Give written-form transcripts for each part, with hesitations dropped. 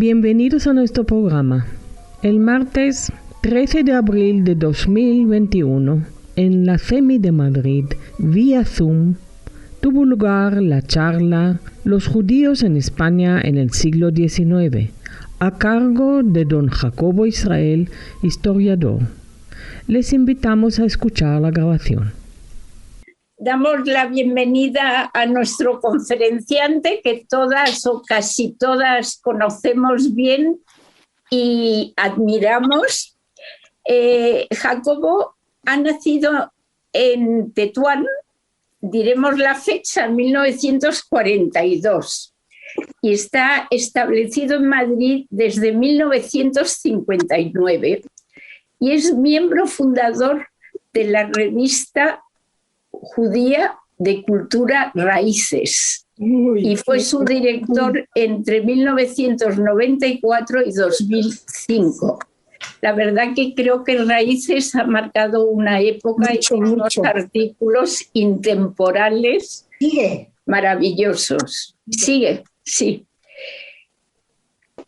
Bienvenidos a nuestro programa. El martes 13 de abril de 2021, en la CEMI de Madrid, vía Zoom, tuvo lugar la charla Los judíos en España en el siglo XIX, a cargo de don Jacobo Israel, historiador. Les invitamos a escuchar la grabación. Damos la bienvenida a nuestro conferenciante, que todas o casi todas conocemos bien y admiramos. Jacobo ha nacido en Tetuán, diremos la fecha, 1942, y está establecido en Madrid desde 1959 y es miembro fundador de la revista judía de cultura Raíces y fue su director entre 1994 y 2005. La verdad que creo que Raíces ha marcado una época y unos artículos intemporales maravillosos. Sigue, sí.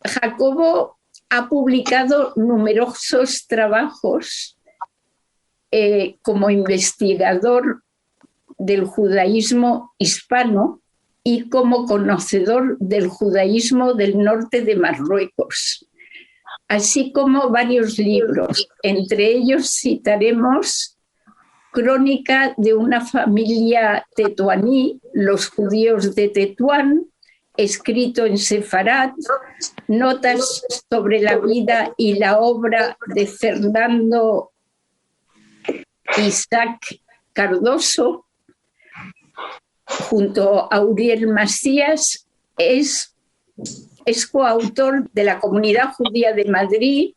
Jacobo ha publicado numerosos trabajos como investigador del judaísmo hispano y como conocedor del judaísmo del norte de Marruecos, así como varios libros. Entre ellos citaremos Crónica de una familia tetuaní, Los judíos de Tetuán, escrito en sefarad, Notas sobre la vida y la obra de Fernando Isaac Cardoso, junto a Uriel Macías. Es coautor de la Comunidad Judía de Madrid,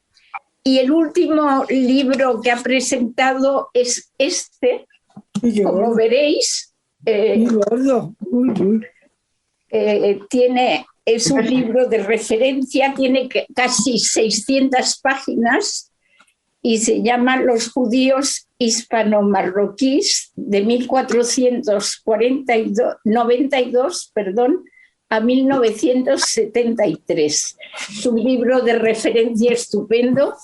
y el último libro que ha presentado es este, como veréis. Es un libro de referencia, tiene casi 600 páginas y se llama Los judíos hispano-marroquíes de 1492 a 1973. Es un libro de referencia estupendo.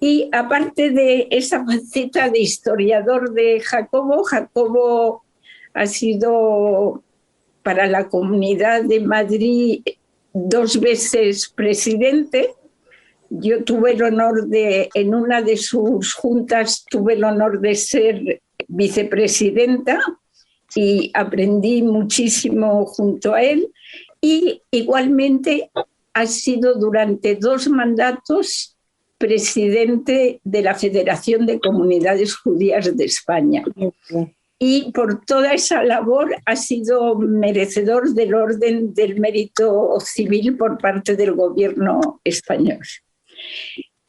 Y aparte de esa faceta de historiador de Jacobo, Jacobo ha sido para la Comunidad de Madrid 2 veces presidente. Yo tuve el honor en una de sus juntas, tuve el honor de ser vicepresidenta y aprendí muchísimo junto a él. Y igualmente ha sido durante 2 mandatos presidente de la Federación de Comunidades Judías de España. Y por toda esa labor ha sido merecedor del Orden del Mérito Civil por parte del gobierno español.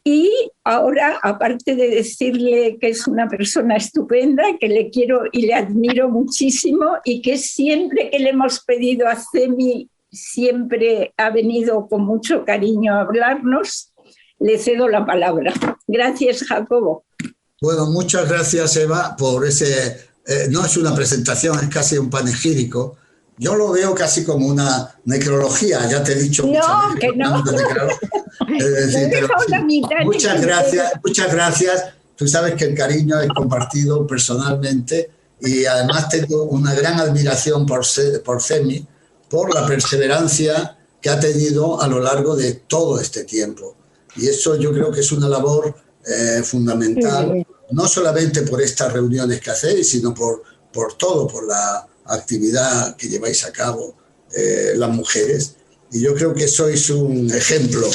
Y ahora, aparte de decirle que es una persona estupenda, que le quiero y le admiro muchísimo, y que siempre que le hemos pedido a CEMI siempre ha venido con mucho cariño a hablarnos, le cedo la palabra. Gracias, Jacobo. Bueno, muchas gracias, Eva, por ese... no es una presentación, es casi un panegírico. Yo lo veo casi como una necrología, ya te he dicho. No, que no. Es decir, muchas gracias. Tú sabes que el cariño es compartido personalmente y además tengo una gran admiración por CEMI, por la perseverancia que ha tenido a lo largo de todo este tiempo. Y eso yo creo que es una labor fundamental, no solamente por estas reuniones que hacéis, sino por todo, por la actividad que lleváis a cabo las mujeres. Y yo creo que sois un ejemplo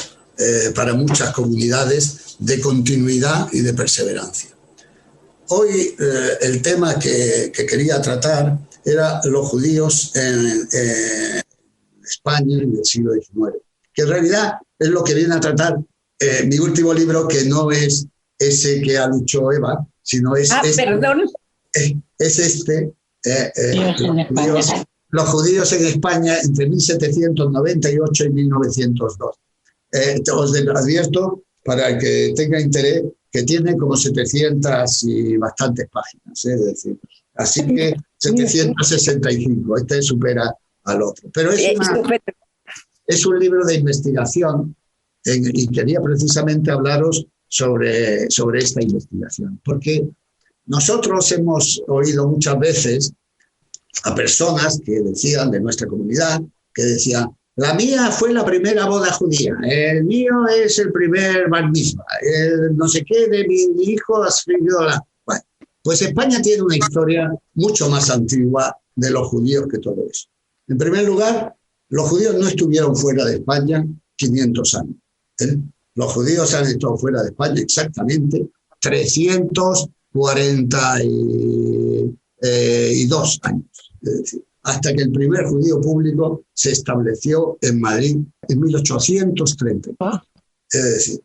para muchas comunidades de continuidad y de perseverancia. Hoy el tema que quería tratar era los judíos en España en el siglo XIX, que en realidad es lo que viene a tratar mi último libro, que no es ese que ha dicho Eva, sino es los judíos en España entre 1798 y 1902. Os advierto, para el que tenga interés, que tiene como 700 y bastantes páginas, es decir, así que 765, este supera al otro. Pero es un libro de investigación y quería precisamente hablaros sobre esta investigación, porque nosotros hemos oído muchas veces a personas que decían de nuestra comunidad, que decían, la mía fue la primera boda judía, el mío es el primer bar mitzvah, el no sé qué de mi hijo ha sufrido la... Bueno, pues España tiene una historia mucho más antigua de los judíos que todo eso. En primer lugar, los judíos no estuvieron fuera de España 500 años. Los judíos han estado fuera de España exactamente 342 años. Es decir, hasta que el primer judío público se estableció en Madrid en 1834. Es decir,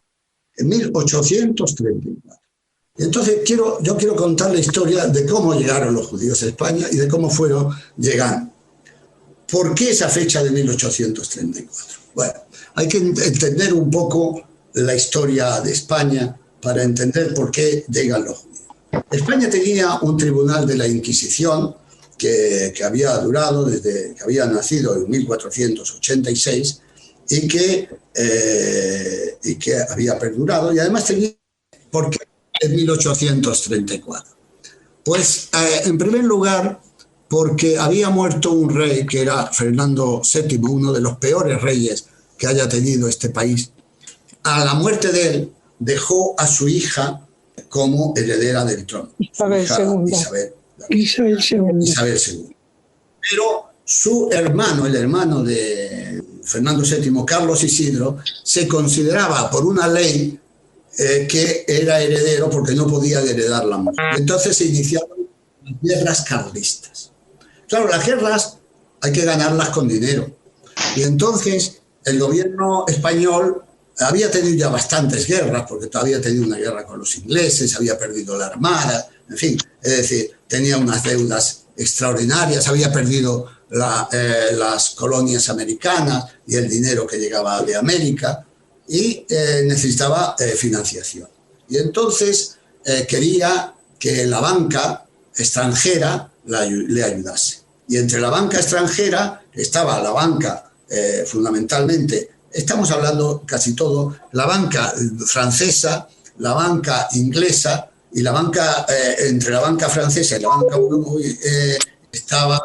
en 1834. Entonces yo quiero contar la historia de cómo llegaron los judíos a España y de cómo fueron llegando. ¿Por qué esa fecha de 1834? Bueno, hay que entender un poco la historia de España para entender por qué llegan los judíos. España tenía un tribunal de la Inquisición que había durado desde que había nacido en 1486 y que había perdurado, y además tenía... ¿Por qué en 1834? Pues en primer lugar porque había muerto un rey que era Fernando VII, uno de los peores reyes que haya tenido este país. A la muerte de él dejó a su hija como heredera del trono. Isabel II. Pero su hermano, el hermano de Fernando VII, Carlos Isidro, se consideraba por una ley que era heredero porque no podía heredar la mujer. Entonces se iniciaron las guerras carlistas. Claro, las guerras hay que ganarlas con dinero. Y entonces el gobierno español había tenido ya bastantes guerras, porque todavía tenía una guerra con los ingleses, había perdido la armada, en fin, es decir, tenía unas deudas extraordinarias, había perdido las colonias americanas y el dinero que llegaba de América, y necesitaba financiación. Y entonces quería que la banca extranjera le ayudase. Y entre la banca extranjera estaba la banca fundamentalmente, estamos hablando casi todo, la banca francesa, la banca inglesa, y la banca, entre la banca francesa y la banca estaba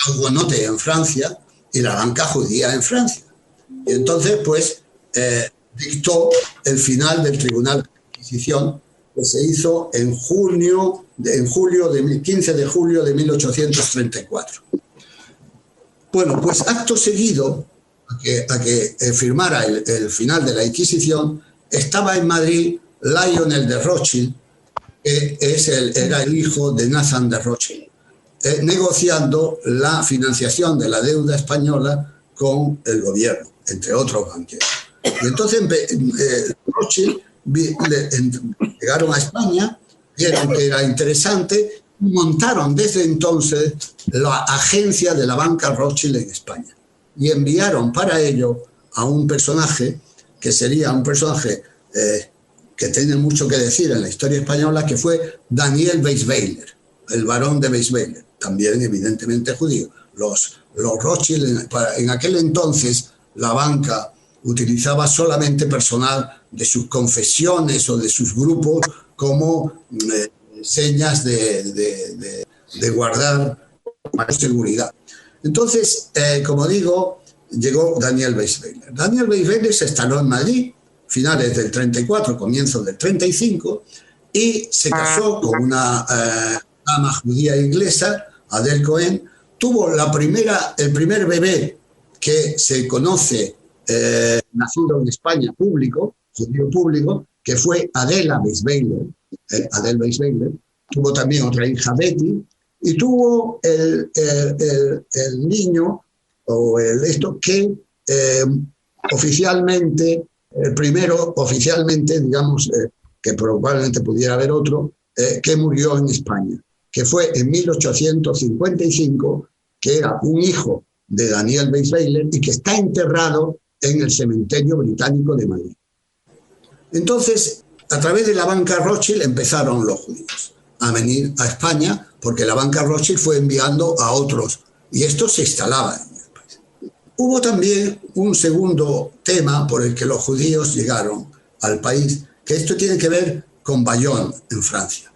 Hugonote en Francia y la banca judía en Francia. Y entonces, pues, dictó el final del Tribunal de Inquisición, que se hizo en 15 de julio de 1834. Bueno, pues acto seguido a que firmara el final de la Inquisición, estaba en Madrid Lionel de Rothschild, que era el hijo de Nathan de Rothschild, negociando la financiación de la deuda española con el gobierno, entre otros banqueros. Y entonces Rothschild llegaron a España, vieron que era interesante, y montaron desde entonces la agencia de la banca Rothschild en España. Y enviaron para ello a un personaje que sería un personaje que tiene mucho que decir en la historia española, que fue Daniel Weisweiler, el barón de Weisweiler, también evidentemente judío. Los Rothschild, en aquel entonces, la banca utilizaba solamente personal de sus confesiones o de sus grupos como señas de guardar seguridad. Entonces, como digo, llegó Daniel Weisweiler. Daniel Weisweiler se instaló en Madrid, finales del 34, comienzos del 35, y se casó con una dama judía inglesa, Adele Cohen. Tuvo el primer bebé que se conoce nacido en España, judío público, que fue Adela Weisweiler. Adele Weisweiler. Tuvo también otra hija, Betty, y tuvo el niño, que oficialmente, el primero oficialmente, digamos, que probablemente pudiera haber otro, que murió en España, que fue en 1855, que era un hijo de Daniel Weisweiler y que está enterrado en el cementerio británico de Madrid. Entonces, a través de la banca Rothschild empezaron los judíos a venir a España, porque la banca Rothschild fue enviando a otros, y estos se instalaban en el país. Hubo también un segundo tema por el que los judíos llegaron al país, que esto tiene que ver con Bayonne, en Francia.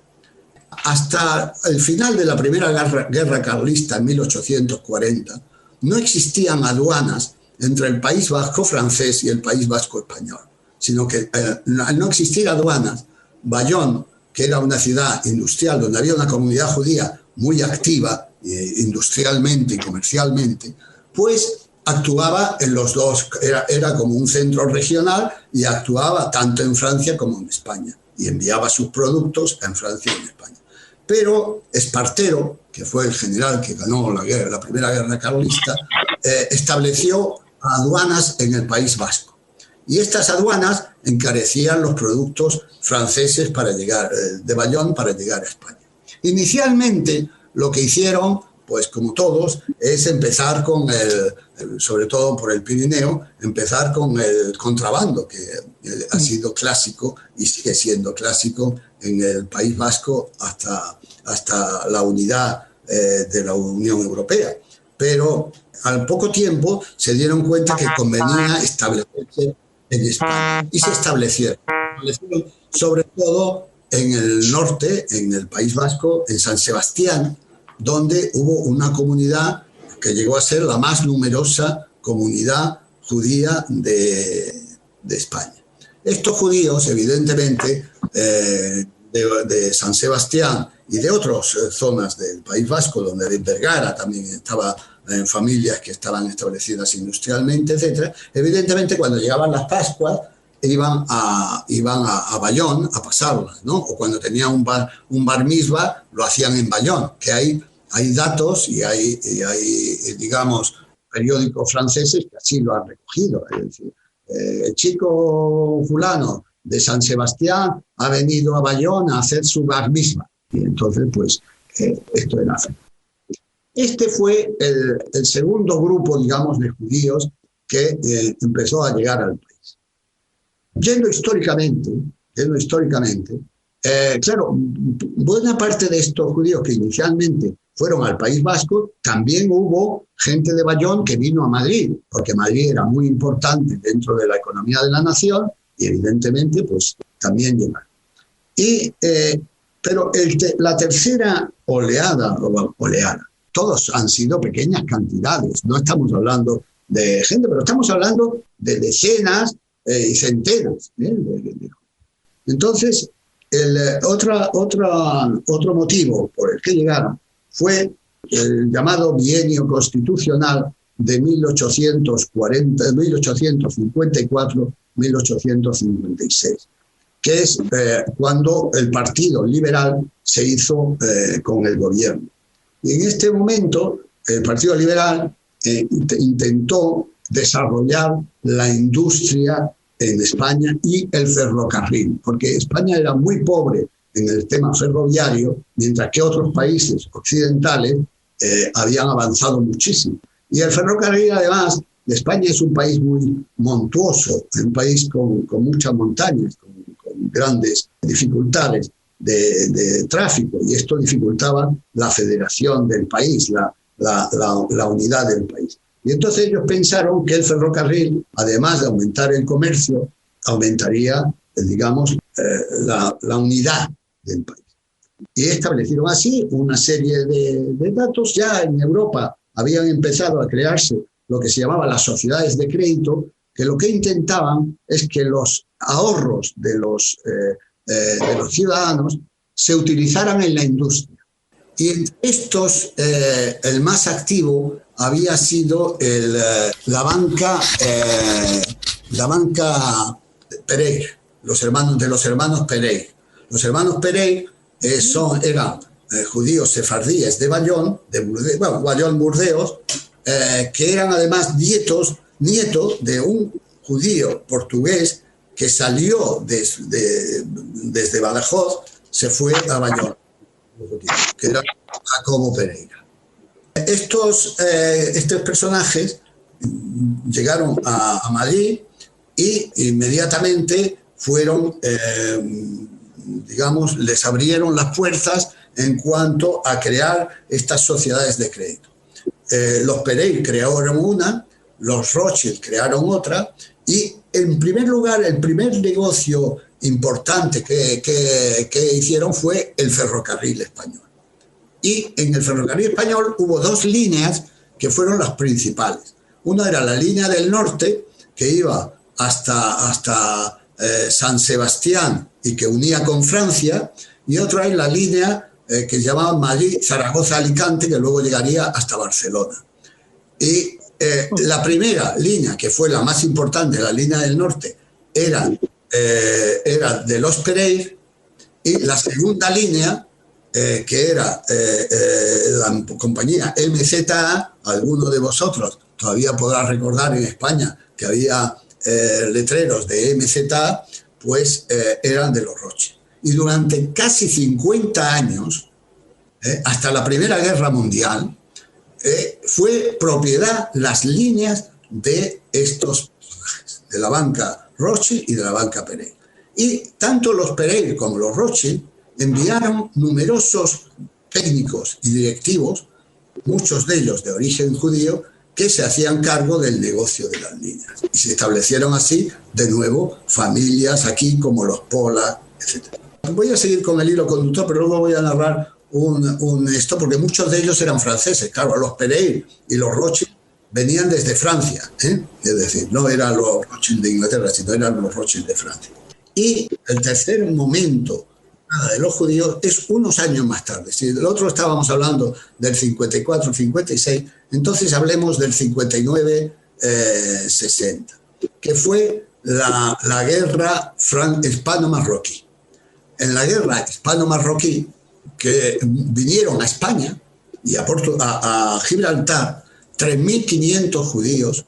Hasta el final de la Primera Guerra Carlista, en 1840, no existían aduanas entre el País Vasco francés y el País Vasco español, sino que al no existir aduanas, Bayonne, que era una ciudad industrial donde había una comunidad judía muy activa industrialmente y comercialmente, pues actuaba en los dos, era como un centro regional y actuaba tanto en Francia como en España y enviaba sus productos en Francia y en España. Pero Espartero, que fue el general que ganó la Primera Guerra Carlista, estableció aduanas en el País Vasco. Y estas aduanas encarecían los productos franceses para llegar, de Bayonne para llegar a España. Inicialmente lo que hicieron, pues como todos, es empezar con sobre todo por el Pirineo, empezar con el contrabando, que ha sido clásico y sigue siendo clásico en el País Vasco hasta la unidad de la Unión Europea. Pero al poco tiempo se dieron cuenta que convenía establecerse en España y se establecieron sobre todo en el norte, en el País Vasco, en San Sebastián, donde hubo una comunidad que llegó a ser la más numerosa comunidad judía de España. Estos judíos, evidentemente, de San Sebastián y de otras zonas del País Vasco, donde en Vergara también estaba familias que estaban establecidas industrialmente, etc., evidentemente cuando llegaban las Pascuas iban a Bayonne a pasarlas, ¿no? O cuando tenían un bar mitzvah, lo hacían en Bayonne, que hay datos y hay, digamos, periódicos franceses que así lo han recogido. Es decir, el chico fulano de San Sebastián ha venido a Bayonne a hacer su bar mitzvah. Y entonces, pues, esto era así. Este fue el segundo grupo, digamos, de judíos que empezó a llegar al país. Yendo históricamente, claro, buena parte de estos judíos que inicialmente fueron al País Vasco, también hubo gente de Bayonne que vino a Madrid, porque Madrid era muy importante dentro de la economía de la nación y evidentemente pues también llegaron. Pero la tercera oleada, todos han sido pequeñas cantidades, no estamos hablando de gente, pero estamos hablando de decenas y centenas. Entonces, otro motivo por el que llegaron fue el llamado bienio constitucional de 1854-1856, que es cuando el Partido Liberal se hizo con el gobierno. Y en este momento, el Partido Liberal intentó desarrollar la industria en España y el ferrocarril, porque España era muy pobre en el tema ferroviario, mientras que otros países occidentales habían avanzado muchísimo. Y el ferrocarril, además, España es un país muy montuoso, un país con muchas montañas, con grandes dificultades de tráfico, y esto dificultaba la federación del país, la unidad del país. Y entonces ellos pensaron que el ferrocarril, además de aumentar el comercio, aumentaría, digamos, la unidad del país. Y establecieron así una serie de datos. Ya en Europa habían empezado a crearse lo que se llamaban las sociedades de crédito, que lo que intentaban es que los ahorros de los ciudadanos se utilizaran en la industria. Y entre estos, el más activo había sido la banca Pereire, los hermanos Pereire. Los hermanos Pereire eran judíos sefardíes de Bayonne, Bayonne-Burdeos, que eran además nietos de un judío portugués que salió desde Badajoz, se fue a Bayonne, que era Jacobo Pereira. Estos personajes llegaron a Madrid y inmediatamente fueron, digamos, les abrieron las puertas en cuanto a crear estas sociedades de crédito. Los Pereira crearon una, los Rothschild crearon otra, y en primer lugar, el primer negocio importante que hicieron fue el ferrocarril español. Y en el ferrocarril español hubo dos líneas que fueron las principales. Una era la línea del norte, que iba hasta San Sebastián y que unía con Francia, y otra es la línea que se llamaba Madrid, Zaragoza, Alicante, que luego llegaría hasta Barcelona. Y la primera línea, que fue la más importante, la línea del norte, era de los Pereire, y la segunda línea, que era la compañía MZA, alguno de vosotros todavía podrá recordar en España que había letreros de MZA, pues eran de los Rothschild. Y durante casi 50 años, hasta la Primera Guerra Mundial, fue propiedad las líneas de estos personajes, de la banca Rothschild y de la banca Pereire. Y tanto los Pereire como los Rothschild enviaron numerosos técnicos y directivos, muchos de ellos de origen judío, que se hacían cargo del negocio de las líneas. Y se establecieron así, de nuevo, familias aquí como los Pola, etc. Voy a seguir con el hilo conductor, pero luego voy a narrar esto, porque muchos de ellos eran franceses. Claro, los Pereire y los Rothschild venían desde Francia, es decir, no eran los Rothschild de Inglaterra, sino eran los Rothschild de Francia. Y el tercer momento de los judíos es unos años más tarde. Si el otro estábamos hablando del 54, 56, entonces hablemos del 59-60, que fue la guerra hispano-marroquí. En la guerra hispano-marroquí, que vinieron a España y a Gibraltar 3.500 judíos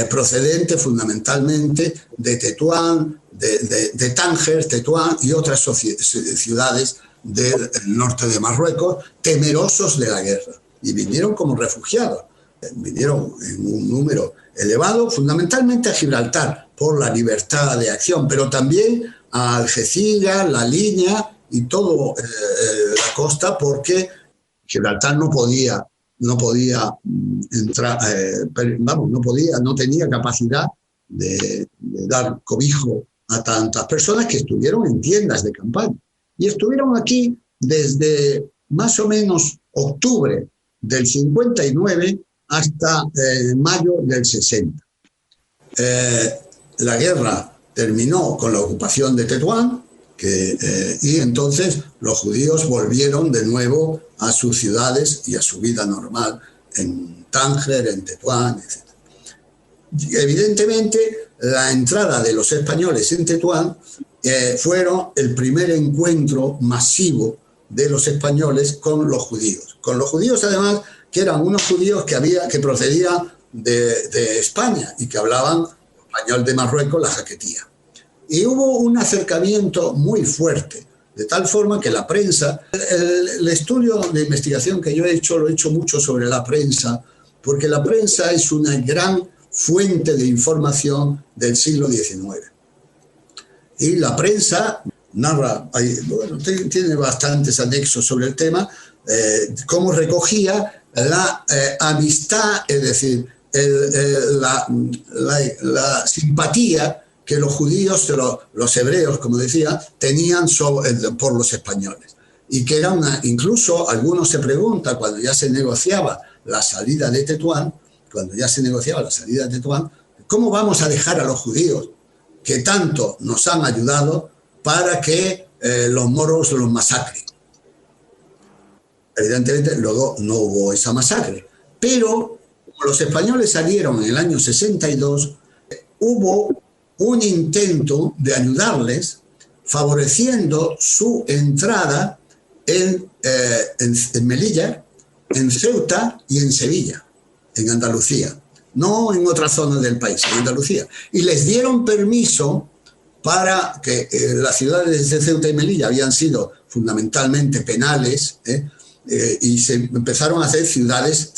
procedentes fundamentalmente de Tetuán, de Tánger, Tetuán y otras ciudades del norte de Marruecos, temerosos de la guerra. Y vinieron como refugiados. Vinieron en un número elevado, fundamentalmente a Gibraltar, por la libertad de acción, pero también a Algeciras, La Línea y toda la costa, porque Gibraltar no podía entrar, no tenía capacidad de dar cobijo a tantas personas que estuvieron en tiendas de campaña. Y estuvieron aquí desde más o menos octubre del 59 hasta mayo del 60. La guerra terminó con la ocupación de Tetuán, y entonces los judíos volvieron de nuevo a sus ciudades y a su vida normal en Tánger, en Tetuán, etc. Evidentemente, la entrada de los españoles en Tetuán fueron el primer encuentro masivo de los españoles con los judíos. Con los judíos, además, que eran unos judíos que procedían de España y que hablaban español de Marruecos, la jaquetía. Y hubo un acercamiento muy fuerte, de tal forma que la prensa, el estudio de investigación que yo he hecho, lo he hecho mucho sobre la prensa, porque la prensa es una gran fuente de información del siglo XIX. Y la prensa narra, tiene bastantes anexos sobre el tema, cómo recogía la amistad, es decir, la simpatía que los judíos, los hebreos, como decía, tenían por los españoles. Y que era incluso algunos se preguntan, cuando ya se negociaba la salida de Tetuán, ¿cómo vamos a dejar a los judíos que tanto nos han ayudado para que los moros los masacren? Evidentemente luego no hubo esa masacre, pero como los españoles salieron en el año 62, hubo un intento de ayudarles favoreciendo su entrada en Melilla, en Ceuta y en Sevilla, en Andalucía, no en otras zonas del país, en Andalucía. Y les dieron permiso para que las ciudades de Ceuta y Melilla habían sido fundamentalmente penales, y se empezaron a hacer ciudades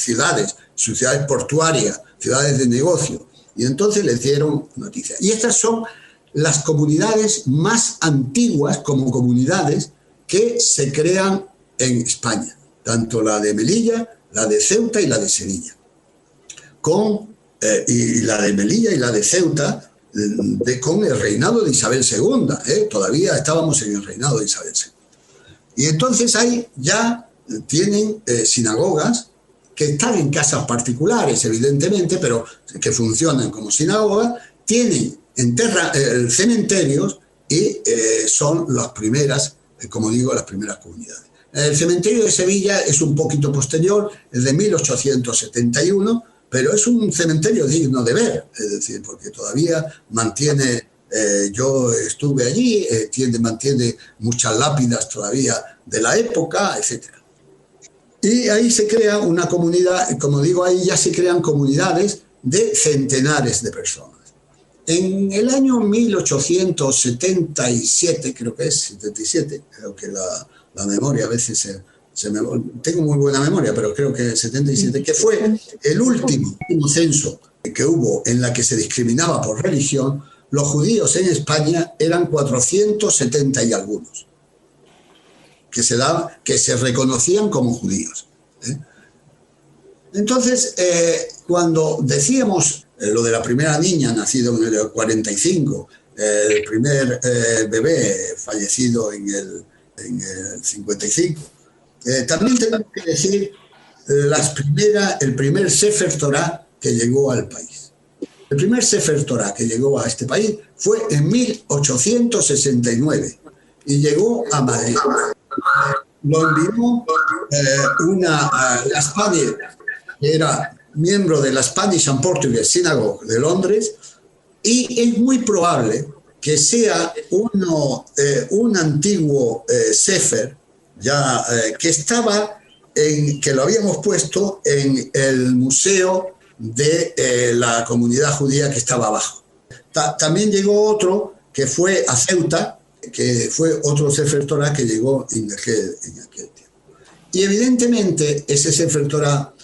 portuarias, ciudades de negocio. Y entonces les dieron noticias. Y estas son las comunidades más antiguas como comunidades que se crean en España, tanto la de Melilla, la de Ceuta y la de Sevilla, con y la de Melilla y la de Ceuta, con el reinado de Isabel II. Todavía estábamos en el reinado de Isabel II. Y entonces ahí ya tienen sinagogas que están en casas particulares, evidentemente, pero que funcionan como sinagogas, tienen cementerios y son las primeras, como digo, las primeras comunidades. El cementerio de Sevilla es un poquito posterior, es de 1871, pero es un cementerio digno de ver, es decir, porque todavía mantiene, yo estuve allí, mantiene muchas lápidas todavía de la época, etc. Y ahí se crea una comunidad, como digo, ahí ya se crean comunidades de centenares de personas. En el año 1877, creo que es 77, creo que la memoria a veces tengo muy buena memoria, pero creo que 77, que fue el último censo que hubo en la que se discriminaba por religión, los judíos en España eran 470 y algunos, que se reconocían como judíos. Entonces, cuando decíamos lo de la primera niña nacida en el 45, el primer bebé fallecido en el 55, también tenemos que decir el primer Sefer Torah que llegó al país. El primer Sefer Torah que llegó a este país fue en 1869 y llegó a Madrid. Lo envió la Spanish, que era miembro de la Spanish and Portuguese Synagogue de Londres, y es muy probable que sea un antiguo Sefer ya que lo habíamos puesto en el museo de la comunidad judía que estaba abajo. También llegó otro que fue a Ceuta, que fue otro Sefer Torah que llegó en aquel tiempo. Y evidentemente ese Sefer Torah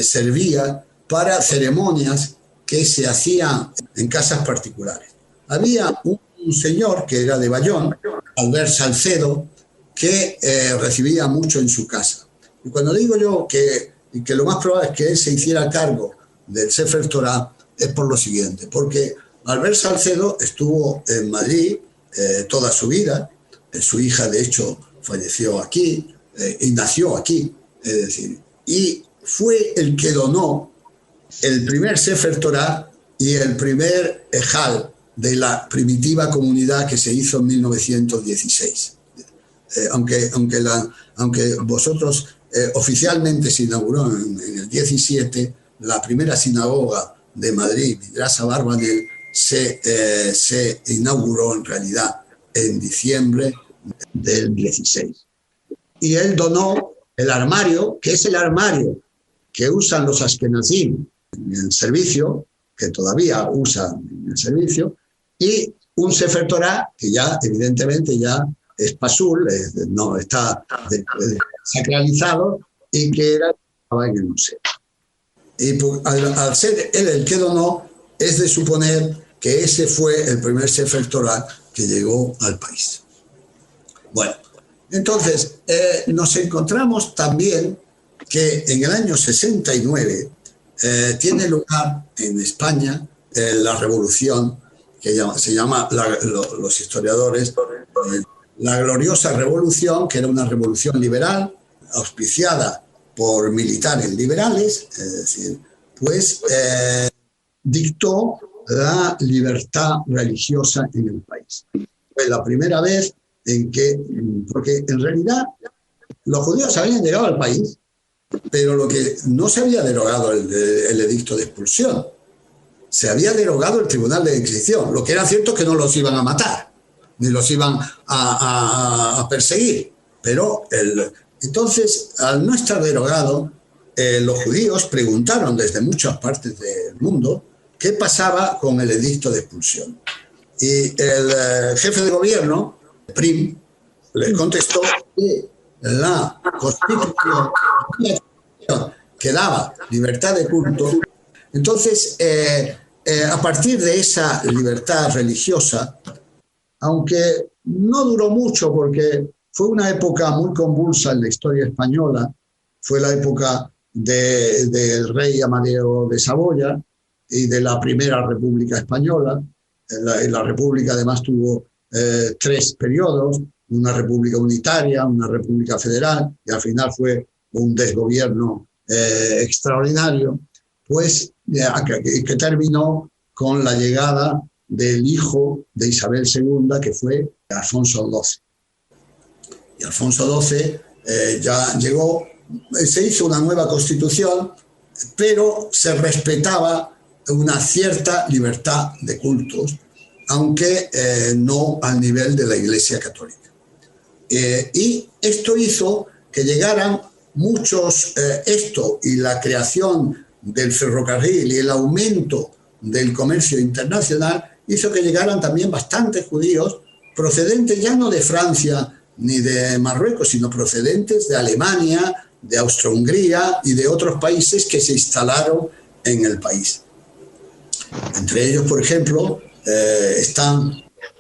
servía para ceremonias que se hacían en casas particulares. Había un señor que era de Bayón, Albert Salcedo, que recibía mucho en su casa. Y cuando digo yo que lo más probable es que él se hiciera cargo del Sefer Torah, es por lo siguiente, porque Albert Salcedo estuvo en Madrid toda su vida, su hija de hecho falleció aquí y nació aquí, es decir, y fue el que donó el primer Sefer Torah y el primer Ejal de la primitiva comunidad que se hizo en 1916. Aunque vosotros oficialmente se inauguró en el 17, la primera sinagoga de Madrid, Midrash Abarbanel, se inauguró en realidad en diciembre del 16. Y él donó el armario, que es el armario que usan los ashkenazim en el servicio, que todavía usan en el servicio, y un Sefer Torah que ya evidentemente ya es pasul, no está sacralizado, y que estaba en el museo. Y al ser él el que donó, es de suponer que ese fue el primer Sefer Torah que llegó al país. Bueno, entonces nos encontramos también que en el año 69 tiene lugar en España la revolución que se llama los historiadores la gloriosa revolución, que era una revolución liberal auspiciada por militares liberales, es decir, pues dictó la libertad religiosa en el país. Fue la primera vez porque en realidad los judíos habían llegado al país, pero lo que no se había derogado el edicto de expulsión, se había derogado el Tribunal de Inquisición. Lo que era cierto es que no los iban a matar, ni los iban a perseguir, pero entonces, al no estar derogado, los judíos preguntaron desde muchas partes del mundo qué pasaba con el edicto de expulsión. Y el jefe de gobierno, Prim, les contestó que la Constitución que daba libertad de culto. Entonces, a partir de esa libertad religiosa, aunque no duró mucho porque fue una época muy convulsa en la historia española, fue la época del rey Amadeo de Saboya, y de la Primera República Española. La República además tuvo 3 periodos, una república unitaria, una república federal, y al final fue un desgobierno extraordinario, pues que terminó con la llegada del hijo de Isabel II, que fue Alfonso XII. Y Alfonso XII ya llegó, se hizo una nueva constitución, pero se respetaba una cierta libertad de cultos, aunque no al nivel de la Iglesia Católica. Y esto hizo que llegaran muchos, esto y la creación del ferrocarril y el aumento del comercio internacional hizo que llegaran también bastantes judíos procedentes ya no de Francia ni de Marruecos, sino procedentes de Alemania, de Austro-Hungría y de otros países que se instalaron en el país. Entre ellos, por ejemplo, están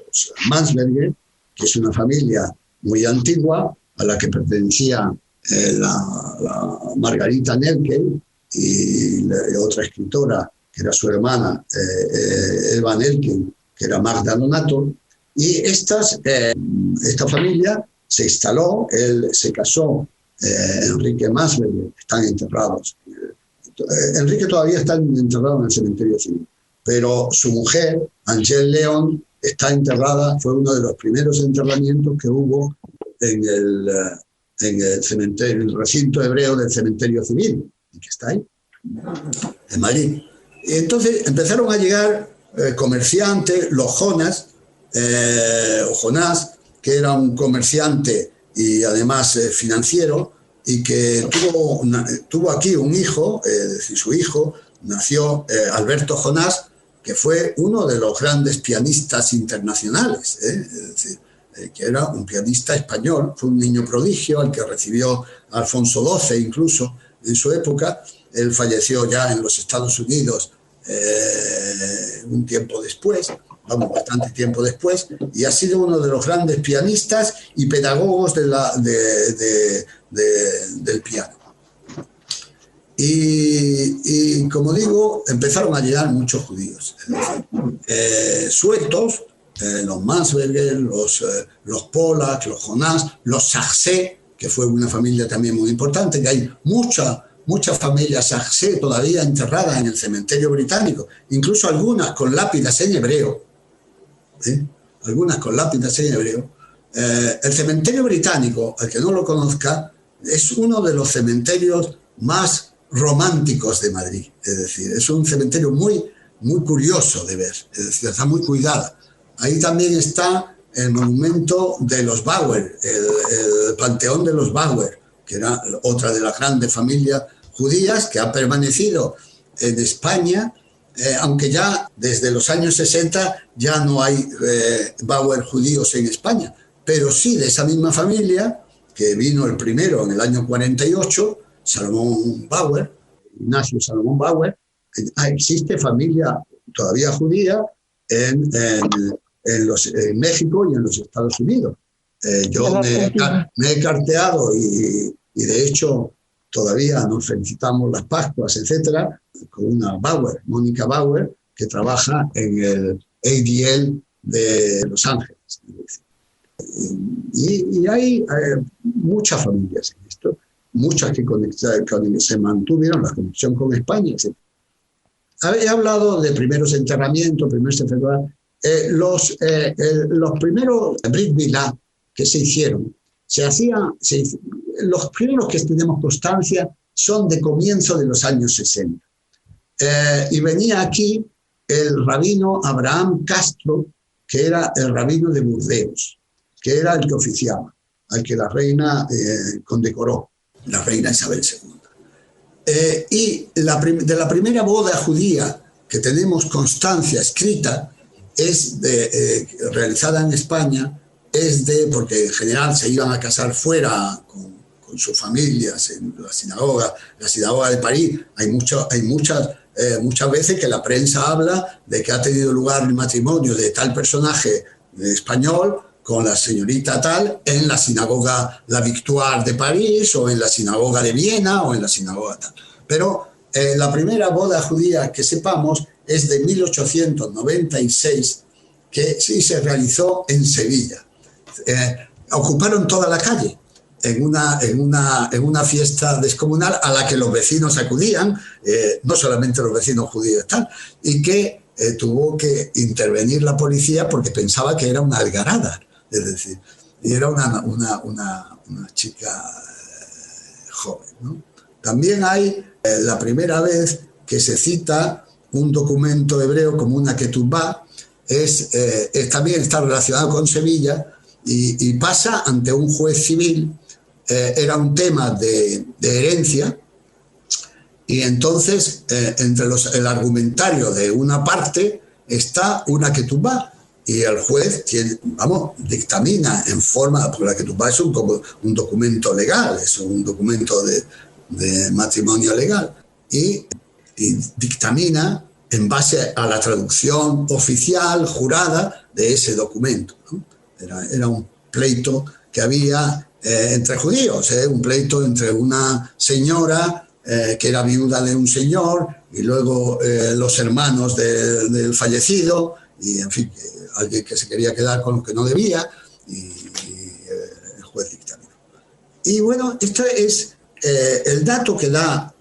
los Mansberger, que es una familia muy antigua a la que pertenecía la Margarita Nelken y otra escritora que era su hermana Eva Nelken, que era Magda Donato, y esta familia se instaló, él se casó, Enrique Mansberger, están enterrados. Enrique todavía está enterrado en el cementerio civil, pero su mujer, Angèle León, está enterrada, fue uno de los primeros enterramientos que hubo en el cementerio, en el recinto hebreo del cementerio civil, que está ahí, en Madrid. Y entonces empezaron a llegar comerciantes, los Jonás, que era un comerciante y además financiero, y que tuvo aquí un hijo, es decir, su hijo nació Alberto Jonás, que fue uno de los grandes pianistas internacionales, es decir, que era un pianista español, fue un niño prodigio al que recibió Alfonso XII incluso en su época. Él falleció ya en los Estados Unidos un tiempo después, bastante tiempo después, y ha sido uno de los grandes pianistas y pedagogos del piano. Y como digo, empezaron a llegar muchos judíos, sueltos, los Mansberger, los Pollack, los Jonás, los Sarcé, que fue una familia también muy importante, que hay muchas familias Sarcé todavía enterradas en el cementerio británico, incluso algunas con lápidas en hebreo. Algunas con lápidas en hebreo. El cementerio británico, al que no lo conozca, es uno de los cementerios más románticos de Madrid. Es decir, es un cementerio muy, muy curioso de ver, es decir, está muy cuidado. Ahí también está el monumento de los Bauer, el panteón de los Bauer, que era otra de las grandes familias judías que ha permanecido en España, aunque ya desde los años 60 ya no hay Bauer judíos en España, pero sí de esa misma familia, que vino el primero en el año 48, Salomón Bauer, Ignacio Salomón Bauer. Existe familia todavía judía en México y en los Estados Unidos. Yo me he carteado y de hecho todavía nos felicitamos las Pascuas, etcétera, con una Bauer, Mónica Bauer, que trabaja en el ADL de Los Ángeles. Y hay muchas familias en esto, muchas que se mantuvieron la conexión con España, etc. He hablado de primeros enterramientos, primeros enfermedades. Los primeros Brit Milá que se hicieron, los primeros que tenemos constancia son de comienzo de los años 60. Y venía aquí el rabino Abraham Castro, que era el rabino de Burdeos, que era el que oficiaba, al que la reina condecoró, la reina Isabel II. Y de la primera boda judía que tenemos constancia escrita, realizada en España, porque en general se iban a casar fuera con sus familias en la sinagoga de París. Hay muchas veces que la prensa habla de que ha tenido lugar el matrimonio de tal personaje español con la señorita tal en la sinagoga La Victoire de París, o en la sinagoga de Viena, o en la sinagoga tal. Pero la primera boda judía que sepamos es de 1896, que sí se realizó en Sevilla. Ocuparon toda la calle en una fiesta descomunal a la que los vecinos acudían, no solamente los vecinos judíos tal, y que tuvo que intervenir la policía porque pensaba que era una algarada, es decir, y era una chica joven, ¿no? También hay la primera vez que se cita un documento hebreo como una ketubá, también está relacionado con Sevilla y pasa ante un juez civil. Era un tema de herencia, y entonces entre el argumentario de una parte está una ketubá, y el juez dictamina en forma, porque la ketubá es un documento legal, es un documento de matrimonio legal, y dictamina en base a la traducción oficial, jurada, de ese documento, ¿no? Era un pleito que había entre judíos, un pleito entre una señora que era viuda de un señor y luego los hermanos del fallecido, y en fin, alguien que se quería quedar con lo que no debía, y el juez dictaminó. Y bueno, este es el dato que da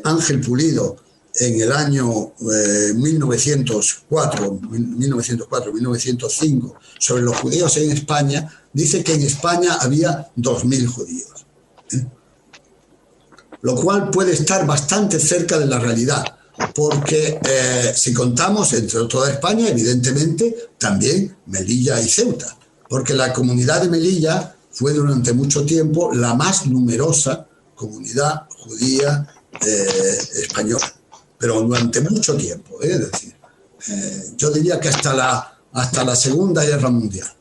Ángel Pulido en el año 1904-1905 sobre los judíos en España. Dice que en España había 2.000 judíos, lo cual puede estar bastante cerca de la realidad, porque si contamos entre toda España, evidentemente también Melilla y Ceuta, porque la comunidad de Melilla fue durante mucho tiempo la más numerosa comunidad judía española, pero durante mucho tiempo, es decir, yo diría que hasta la Segunda Guerra Mundial.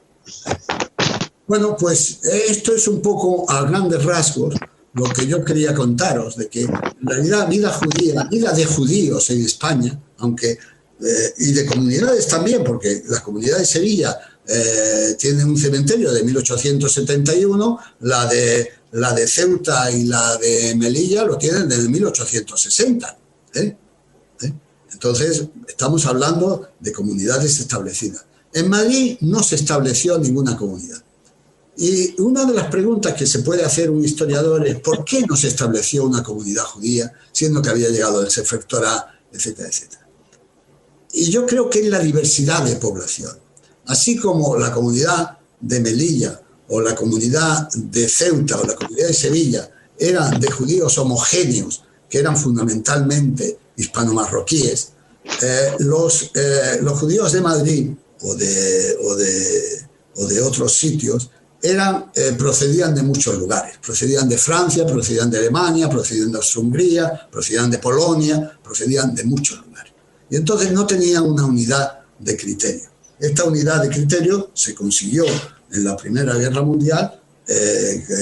Bueno, pues esto es un poco a grandes rasgos lo que yo quería contaros, de que en realidad vida de judíos en España, aunque y de comunidades también, porque la comunidad de Sevilla tiene un cementerio de 1871, la de Ceuta y la de Melilla lo tienen desde 1860. Entonces, estamos hablando de comunidades establecidas. En Madrid no se estableció ninguna comunidad. Y una de las preguntas que se puede hacer un historiador es ¿por qué no se estableció una comunidad judía, siendo que había llegado el Sefer Torah, etcétera, etcétera? Y yo creo que es la diversidad de población. Así como la comunidad de Melilla o la comunidad de Ceuta o la comunidad de Sevilla eran de judíos homogéneos, que eran fundamentalmente hispano-marroquíes, los judíos de Madrid o de otros sitios procedían de muchos lugares. Procedían de Francia, procedían de Alemania, procedían de Hungría, procedían de Polonia, procedían de muchos lugares. Y entonces no tenían una unidad de criterio. Esta unidad de criterio se consiguió en la Primera Guerra Mundial, se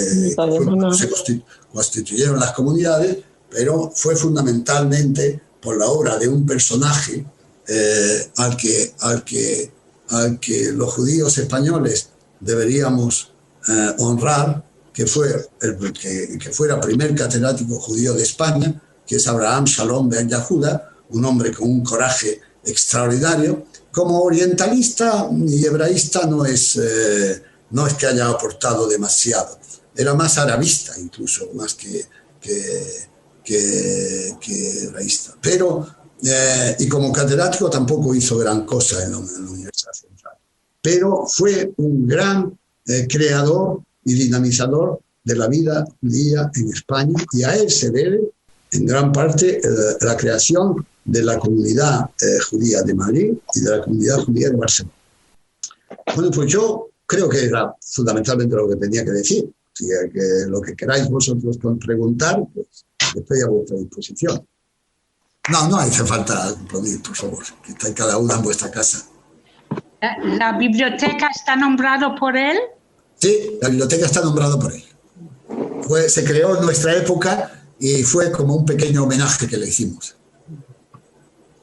constituyeron las comunidades, pero fue fundamentalmente por la obra de un personaje al que los judíos españoles deberíamos honrar, que fuera primer catedrático judío de España, que es Abraham Shalom Ben Yahuda, un hombre con un coraje extraordinario. Como orientalista y hebraísta no es que haya aportado demasiado, era más arabista incluso, más que hebraísta. Pero, y como catedrático tampoco hizo gran cosa en la Universidad Central. Pero fue un gran creador y dinamizador de la vida judía en España, y a él se debe en gran parte la creación de la comunidad judía de Madrid y de la comunidad judía de Barcelona. Bueno, pues yo creo que era fundamentalmente lo que tenía que decir. Si lo que queráis vosotros preguntar, pues estoy a vuestra disposición. No hace falta aplaudir, por favor, que estáis cada una en vuestra casa. ¿La biblioteca está nombrada por él? Sí, la biblioteca está nombrada por él. Se creó en nuestra época y fue como un pequeño homenaje que le hicimos.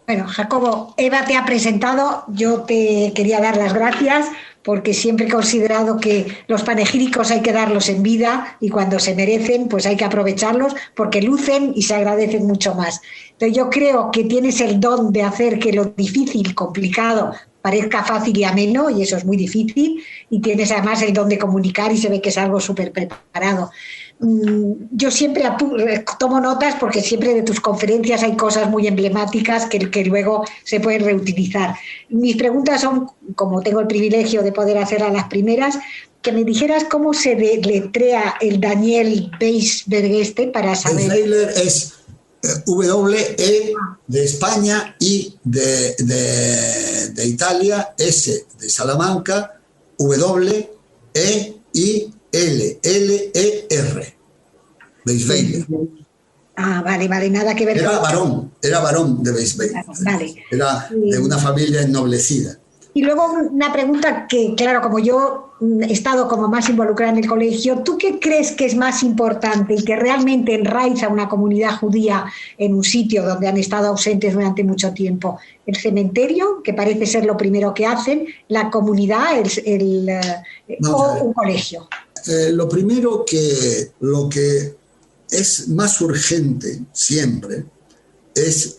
Bueno, Jacobo, Eva te ha presentado. Yo te quería dar las gracias porque siempre he considerado que los panegíricos hay que darlos en vida y cuando se merecen pues hay que aprovecharlos porque lucen y se agradecen mucho más. Entonces yo creo que tienes el don de hacer que lo difícil, complicado, parezca fácil y ameno, y eso es muy difícil, y tienes además el don de comunicar y se ve que es algo súper preparado. Yo siempre tomo notas porque siempre de tus conferencias hay cosas muy emblemáticas que luego se pueden reutilizar. Mis preguntas son, como tengo el privilegio de poder hacerlas las primeras, que me dijeras cómo se deletrea el Daniel Weisberg para saber. Weisberg es W-E de España, I de Italia, S de Salamanca, W-E-I-L-L-E-R. Weisberg. Ah, vale, nada que ver. Era varón de Weisberg. Vale. Era de una familia ennoblecida. Y luego una pregunta que, claro, como yo he estado como más involucrada en el colegio, ¿tú qué crees que es más importante y que realmente enraiza una comunidad judía en un sitio donde han estado ausentes durante mucho tiempo? ¿El cementerio, que parece ser lo primero que hacen, la comunidad o un colegio? Lo primero lo que es más urgente siempre es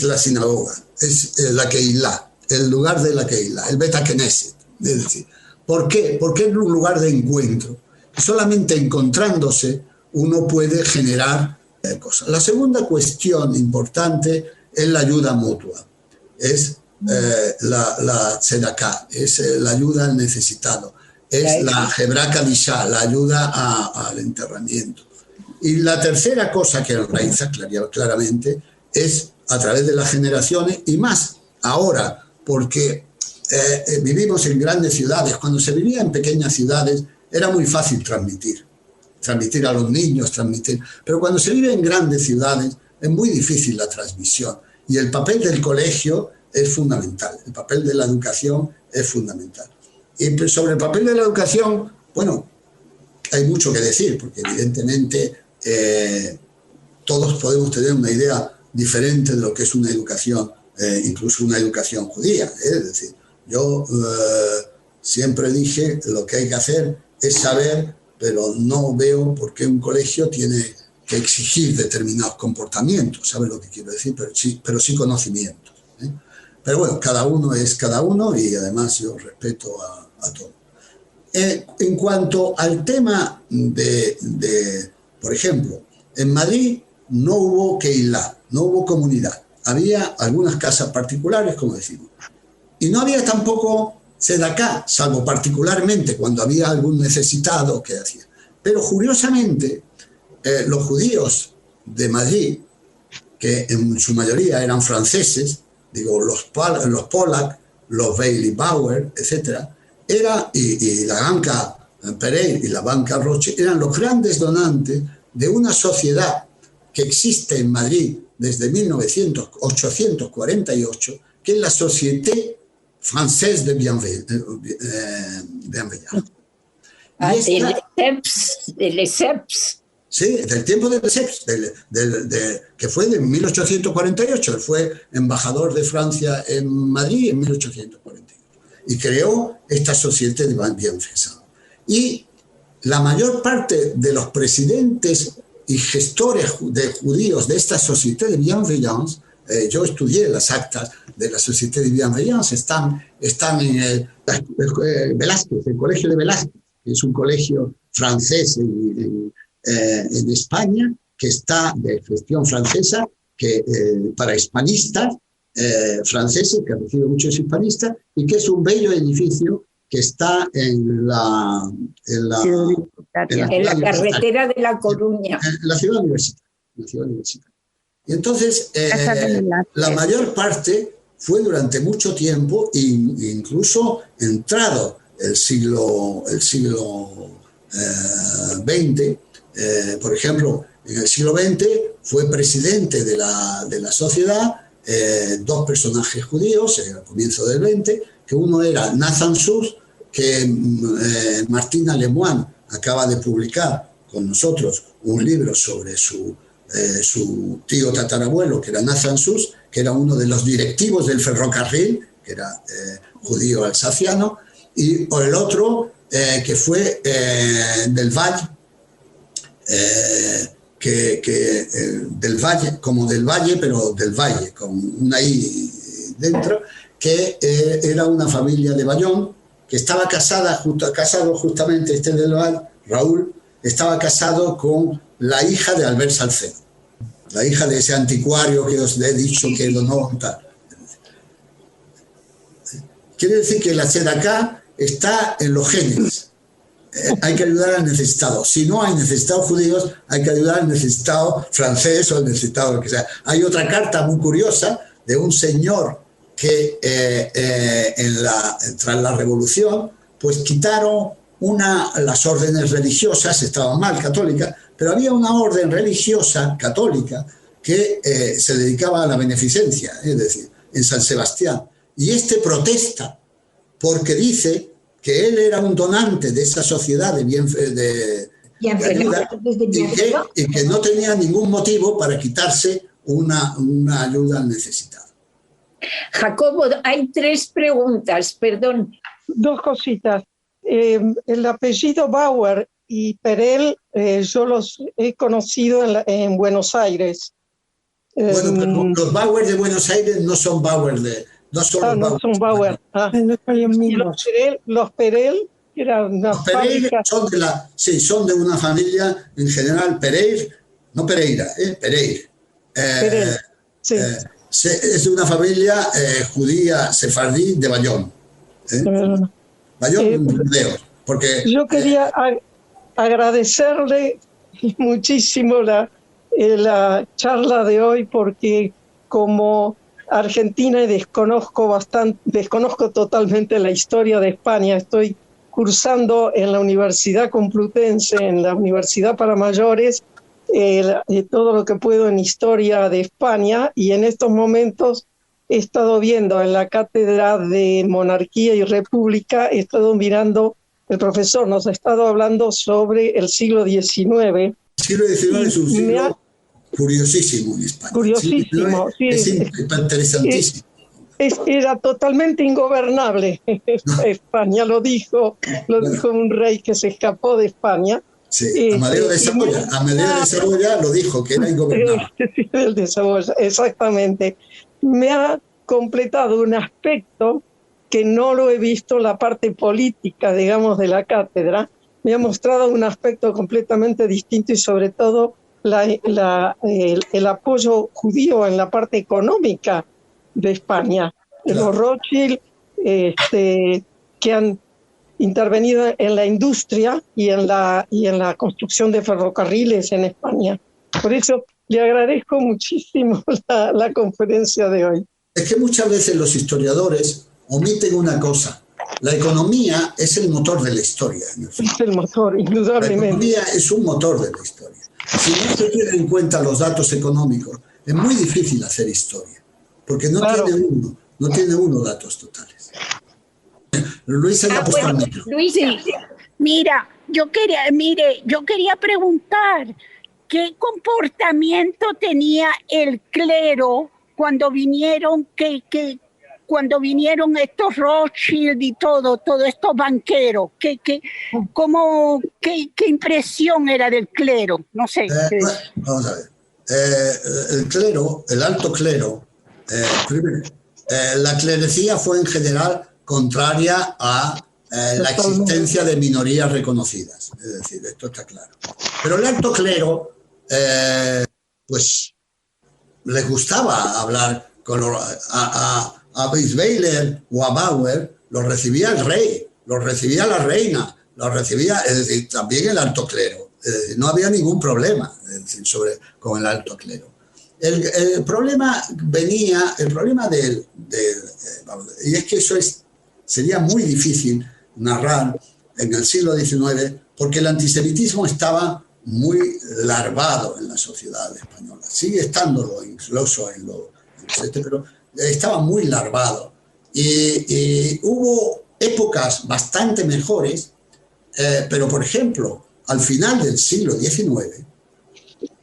la sinagoga, es la Keilah. El lugar de la Keilah, el Beta Knesset. Es decir, ¿por qué? Porque es un lugar de encuentro. Solamente encontrándose uno puede generar cosas. La segunda cuestión importante es la ayuda mutua. Es la tzedakah, es la ayuda al necesitado. Es la Hebra Kadishá, la ayuda al enterramiento. Y la tercera cosa que enraiza claramente es a través de las generaciones y más ahora, porque vivimos en grandes ciudades. Cuando se vivía en pequeñas ciudades era muy fácil transmitir a los niños, pero cuando se vive en grandes ciudades es muy difícil la transmisión y el papel del colegio es fundamental, el papel de la educación es fundamental. Y sobre el papel de la educación, bueno, hay mucho que decir, porque evidentemente todos podemos tener una idea diferente de lo que es una educación, incluso una educación judía. Es decir, yo siempre dije lo que hay que hacer es saber, pero no veo por qué un colegio tiene que exigir determinados comportamientos, ¿sabes lo que quiero decir? Pero sí conocimientos. Pero bueno, cada uno es cada uno y además yo respeto a todos. En cuanto al tema por ejemplo, en Madrid no hubo Keilah, no hubo comunidad. Había algunas casas particulares, como decimos. Y no había tampoco tzedakah, salvo particularmente cuando había algún necesitado que hacía. Pero curiosamente, los judíos de Madrid, que en su mayoría eran franceses, digo, los Pollack, los Bailey Bauer, etc., y la banca Perey y la banca Roche eran los grandes donantes de una sociedad que existe en Madrid desde 1848, que es la Société Française de Bienveillance. De Lesseps. Sí, del tiempo de Lesseps, que fue de 1848. Él fue embajador de Francia en Madrid en 1848 y creó esta Société de Bienveillance. Y la mayor parte de los presidentes y gestores de judíos de esta Société de Bienveillance, yo estudié las actas de la Société de Bienveillance, están en el Colegio de Velázquez, que es un colegio francés en España, que está de gestión francesa, para hispanistas franceses, que recibe muchos hispanistas, y que es un bello edificio que está en la carretera de La Coruña. En la ciudad universitaria. Y entonces, la mayor parte fue durante mucho tiempo, incluso entrado el siglo XX, por ejemplo, en el siglo XX fue presidente de la sociedad dos personajes judíos en el comienzo del XX, que uno era Nathan Sus, que Martina Lemoine acaba de publicar con nosotros un libro sobre su tío tatarabuelo, que era Nathan Sus, que era uno de los directivos del ferrocarril, que era judío alsaciano, o el otro que fue del Valle, del Valle, como del Valle, pero del Valle, con una I dentro, que era una familia de Bayón, que estaba casado justamente este del Valle, Raúl, estaba casado con la hija de Albert Salcedo, la hija de ese anticuario que os he dicho que lo nota. Quiere decir que la tzedakah está en los genes. Hay que ayudar al necesitado. Si no hay necesitados judíos, hay que ayudar al necesitado francés o al necesitado que sea. Hay otra carta muy curiosa de un señor que tras la revolución pues quitaron las órdenes religiosas, estaban mal, católicas, pero había una orden religiosa católica que se dedicaba a la beneficencia, es decir, en San Sebastián. Y este protesta porque dice que él era un donante de esa sociedad de ayuda y que no tenía ningún motivo para quitarse una ayuda al necesitado. Jacobo, hay 3 preguntas, perdón. 2 cositas. El apellido Bauer y Perel, yo los he conocido en Buenos Aires. Bueno, pero los Bauer de Buenos Aires no son Bauer no son Bauer. Los Perel eran una fábrica. Son de una familia en general, Pereira. Perel, sí. Es de una familia judía sefardí de Bayón. Bayón, Burdeos. Porque yo quería agradecerle muchísimo la charla de hoy, porque como argentina desconozco totalmente la historia de España. Estoy cursando en la Universidad Complutense, en la Universidad para Mayores, todo lo que puedo en historia de España, y en estos momentos he estado viendo en la cátedra de Monarquía y República, he estado mirando, el profesor nos ha estado hablando sobre el siglo XIX. El siglo XIX es un siglo curiosísimo en España. Curiosísimo, sí. Es interesantísimo. Era totalmente ingobernable España, lo dijo un rey que se escapó de España. Sí, Amadeo de Saboya lo dijo, que era ingobernable. El de Saboya, exactamente. Me ha completado un aspecto que no lo he visto, la parte política, digamos, de la cátedra. Me ha mostrado un aspecto completamente distinto y sobre todo el apoyo judío en la parte económica de España. Claro. Los Rothschild que han intervenido en la industria y en la construcción de ferrocarriles en España. Por eso le agradezco muchísimo la conferencia de hoy. Es que muchas veces los historiadores omiten una cosa. La economía es el motor de la historia. Es el motor, indudablemente. La economía es un motor de la historia. Si no se tienen en cuenta los datos económicos, es muy difícil hacer historia, porque no tiene uno datos totales. Luisa, Luisa, mira, yo quería preguntar qué comportamiento tenía el clero cuando vinieron estos Rothschild y todos estos banqueros. ¿Qué impresión era del clero? No sé. Vamos a ver. El clero, el alto clero, la clerecía fue en general contraria a la existencia de minorías reconocidas. Es decir, esto está claro. Pero el alto clero, pues, les gustaba hablar con a Weisweiler o a Bauer, los recibía el rey, los recibía la reina, los recibía, es decir, también el alto clero. Es decir, no había ningún problema, es decir, con el alto clero. El problema y es que eso sería muy difícil narrar en el siglo XIX, porque el antisemitismo estaba muy larvado en la sociedad española. Sigue estándolo incluso pero estaba muy larvado. Y hubo épocas bastante mejores, pero por ejemplo, al final del siglo XIX,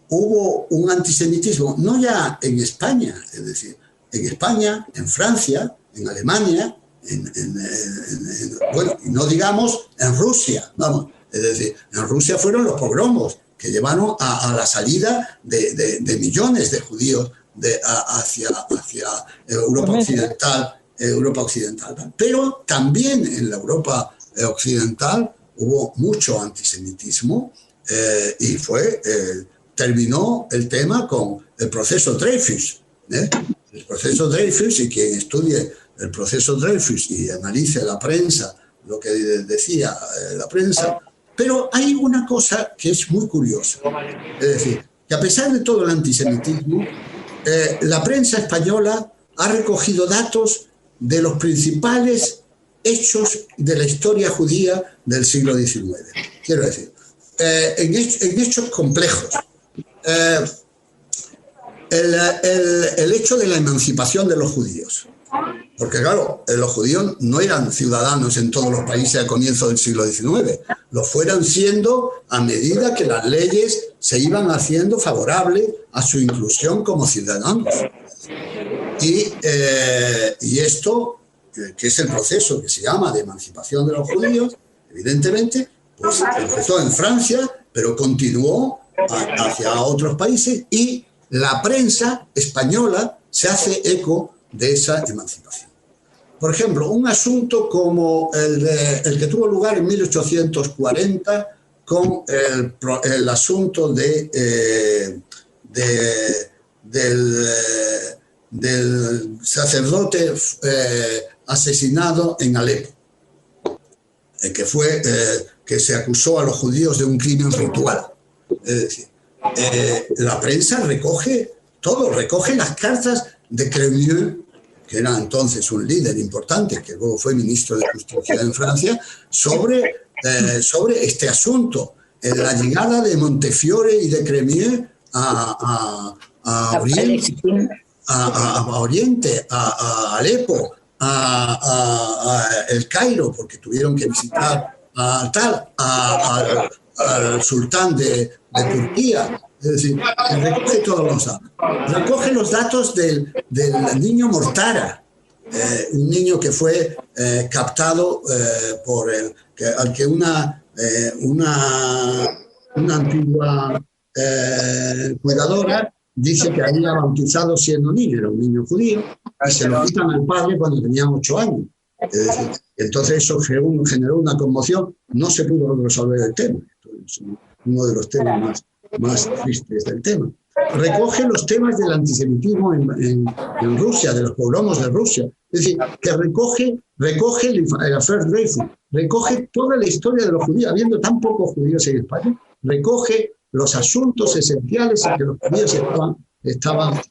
hubo un antisemitismo, no ya en España, es decir, en España, en Francia, en Alemania, bueno, y no digamos en Rusia, vamos, es decir, en Rusia fueron los pogromos que llevaron a la salida de millones de judíos hacia Europa occidental. Pero también en la Europa occidental hubo mucho antisemitismo y terminó el tema con el proceso Dreyfus. El proceso Dreyfus, y quien estudie el proceso Dreyfus y analice la prensa, lo que decía la prensa. Pero hay una cosa que es muy curiosa, es decir, que a pesar de todo el antisemitismo, la prensa española ha recogido datos de los principales hechos de la historia judía del siglo XIX. Quiero decir, en hechos complejos. El hecho de la emancipación de los judíos. Porque claro, los judíos no eran ciudadanos en todos los países al comienzo del siglo XIX. Lo fueron siendo a medida que las leyes se iban haciendo favorables a su inclusión como ciudadanos. Y esto, que es el proceso que se llama de emancipación de los judíos, evidentemente, pues empezó en Francia, pero continuó hacia otros países, y la prensa española se hace eco de esa emancipación. Por ejemplo, un asunto como el que tuvo lugar en 1840 con el asunto del sacerdote asesinado en Alepo, que se acusó a los judíos de un crimen ritual. Es decir, la prensa recoge todo, recoge las cartas de Crémieux, que era entonces un líder importante, que luego fue ministro de Justicia en Francia, sobre este asunto, la llegada de Montefiore y de Crémieux a Oriente, a Alepo, a El Cairo, porque tuvieron que visitar al sultán de Turquía. Es decir, recoge todos los datos. Recoge los datos del niño Mortara, un niño que fue captado al que una antigua cuidadora dice que había bautizado siendo niño, era un niño judío, y se lo quitan al padre cuando tenía 8 años. Es decir, entonces eso generó una conmoción, no se pudo resolver el tema. Es uno de los temas más tristes del tema. Recoge los temas del antisemitismo en Rusia, de los pogromos de Rusia. Es decir, que recoge el affair Dreyfus, recoge toda la historia de los judíos, habiendo tan pocos judíos en España, recoge los asuntos esenciales en que los judíos estaban.